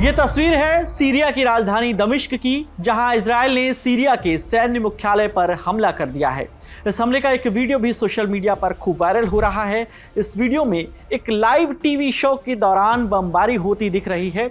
ये तस्वीर है सीरिया की राजधानी दमिश्क की, जहां इजराइल ने सीरिया के सैन्य मुख्यालय पर हमला कर दिया है। इस हमले का एक वीडियो भी सोशल मीडिया पर खूब वायरल हो रहा है। इस वीडियो में एक लाइव टीवी शो के दौरान बमबारी होती दिख रही है।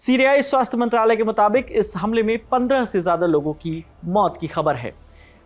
सीरियाई स्वास्थ्य मंत्रालय के मुताबिक इस हमले में 15 से ज्यादा लोगों की मौत की खबर है।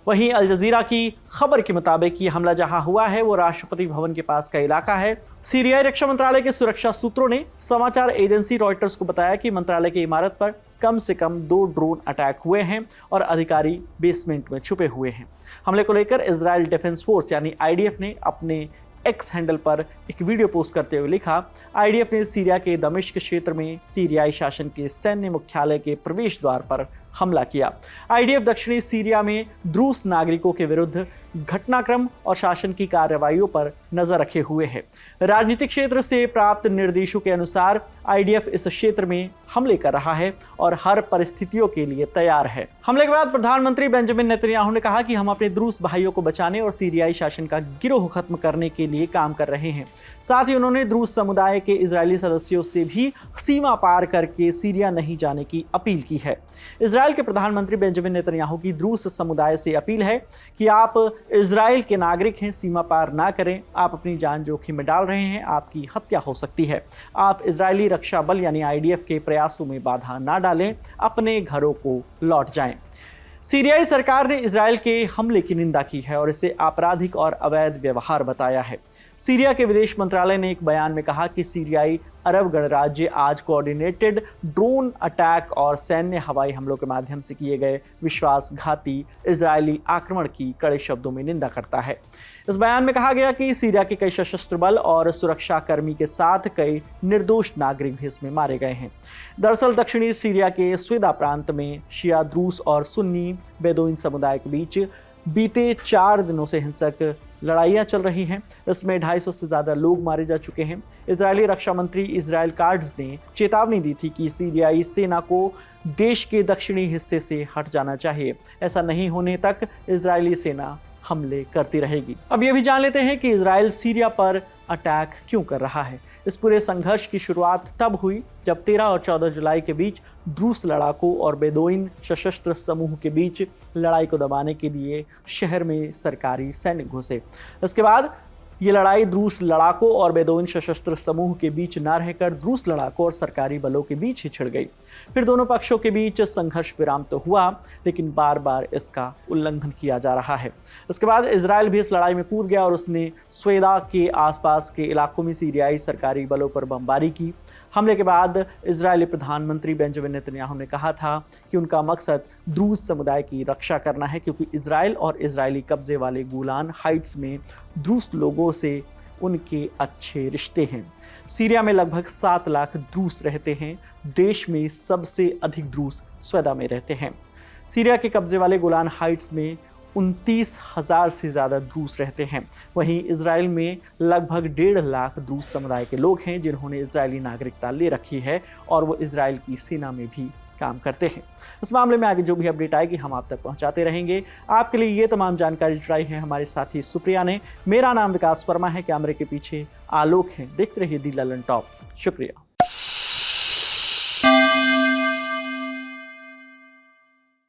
वहीं अल जजीरा की खबर के मुताबिक ये हमला जहां हुआ है वो राष्ट्रपति भवन के पास का इलाका है। सीरियाई रक्षा मंत्रालय के सुरक्षा सूत्रों ने समाचार एजेंसी रॉयटर्स को बताया कि मंत्रालय की इमारत पर कम से कम 2 ड्रोन अटैक हुए हैं और अधिकारी बेसमेंट में छुपे हुए हैं। हमले को लेकर इजराइल डिफेंस फोर्स यानी आईडीएफ ने अपने एक्स हैंडल पर एक वीडियो पोस्ट करते हुए लिखा, आईडीएफ ने सीरिया के दमिश्क क्षेत्र में सीरियाई शासन के सैन्य मुख्यालय के प्रवेश द्वार पर हमला किया। आईडीएफ दक्षिणी सीरिया में द्रूस नागरिकों के विरुद्ध घटनाक्रम और शासन की कार्रवाइयों पर नजर रखे हुए है। राजनीतिक क्षेत्र से प्राप्त निर्देशों के अनुसार आईडीएफ इस क्षेत्र में हमले कर रहा है और हर परिस्थितियों के लिए तैयार है। हमले के बाद प्रधानमंत्री बेंजामिन नेतन्याहू ने कहा कि हम अपने द्रूस भाइयों को बचाने और सीरियाई शासन का गिरोह खत्म करने के लिए काम कर रहे हैं। साथ ही उन्होंने द्रूस समुदाय के इजरायली सदस्यों से भी सीमा पार करके सीरिया नहीं जाने की अपील की है। इजराइल के प्रधानमंत्री बेंजामिन नेतन्याहू की द्रूस समुदाय से अपील है कि आप इजराइल के नागरिक हैं, सीमा पार ना करें। आप अपनी जान जोखिम में डाल रहे हैं, आपकी हत्या हो सकती है। आप इजरायली रक्षा बल यानी आईडीएफ के प्रयासों में बाधा ना डालें, अपने घरों को लौट जाएं। सीरियाई सरकार ने इजराइल के हमले की निंदा की है और इसे आपराधिक और अवैध व्यवहार बताया है। सीरिया के विदेश मंत्रालय ने एक बयान में कहा कि सीरियाई अरब गणराज्य आज कोऑर्डिनेटेड ड्रोन अटैक और सैन्य हवाई हमलों के माध्यम से किए गए विश्वासघाती इजरायली आक्रमण की कड़े शब्दों में निंदा करता है। इस बयान में कहा गया कि सीरिया के कई सशस्त्र बल और सुरक्षा कर्मी के साथ कई निर्दोष नागरिक भी इसमें मारे गए हैं। दरअसल दक्षिणी सीरिया के स्वेदा प्रांत में शिया द्रूस और सुन्नी बेदोइन समुदाय के बीच बीते 4 दिनों से हिंसक लड़ाइयाँ चल रही हैं। इसमें 250 से ज़्यादा लोग मारे जा चुके हैं। इजरायली रक्षा मंत्री इजराइल काट्ज ने चेतावनी दी थी कि सीरियाई सेना को देश के दक्षिणी हिस्से से हट जाना चाहिए। ऐसा नहीं होने तक इजरायली सेना हमले करती रहेगी। अब ये भी जान लेते हैं कि इजराइल सीरिया पर अटैक क्यों कर रहा है। इस पूरे संघर्ष की शुरुआत तब हुई जब 13 और 14 जुलाई के बीच द्रूस लड़ाकों और बेदोइन सशस्त्र समूह के बीच लड़ाई को दबाने के लिए शहर में सरकारी सैनिक घुसे। इसके बाद ये लड़ाई द्रूस लड़ाकों और बेदोइन सशस्त्र समूह के बीच न रहकर द्रूस लड़ाकों और सरकारी बलों के बीच ही छिड़ गई। फिर दोनों पक्षों के बीच संघर्ष विराम तो हुआ, लेकिन बार बार इसका उल्लंघन किया जा रहा है। इसके बाद इजराइल भी इस लड़ाई में कूद गया और उसने स्वेदा के आसपास के इलाकों में सीरियाई सरकारी बलों पर बमबारी की। हमले के बाद इजरायली प्रधानमंत्री बेंजामिन नेतन्याहू ने कहा था कि उनका मकसद द्रूस समुदाय की रक्षा करना है, क्योंकि इजराइल और इजरायली कब्जे वाले गोलान हाइट्स में द्रूस लोगों से उनके अच्छे रिश्ते हैं। सीरिया में लगभग 7 लाख द्रूस रहते हैं। देश में सबसे अधिक द्रूस स्वेदा में रहते हैं। सीरिया के कब्जे वाले गोलान हाइट्स में 29,000 से ज़्यादा द्रूस रहते हैं। वहीं इजराइल में लगभग 1.5 लाख द्रूस समुदाय के लोग हैं जिन्होंने इजरायली नागरिकता ले रखी है और वो इजराइल की सेना में भी काम करते हैं। इस मामले में आगे जो भी अपडेट आएगी हम आप तक पहुंचाते रहेंगे। आपके लिए ये तमाम जानकारी जुटाई है हमारे साथी सुप्रिया ने। मेरा नाम विकास वर्मा है, कैमरे के पीछे आलोक है। देखते रहिए दी ललन टॉप। शुक्रिया।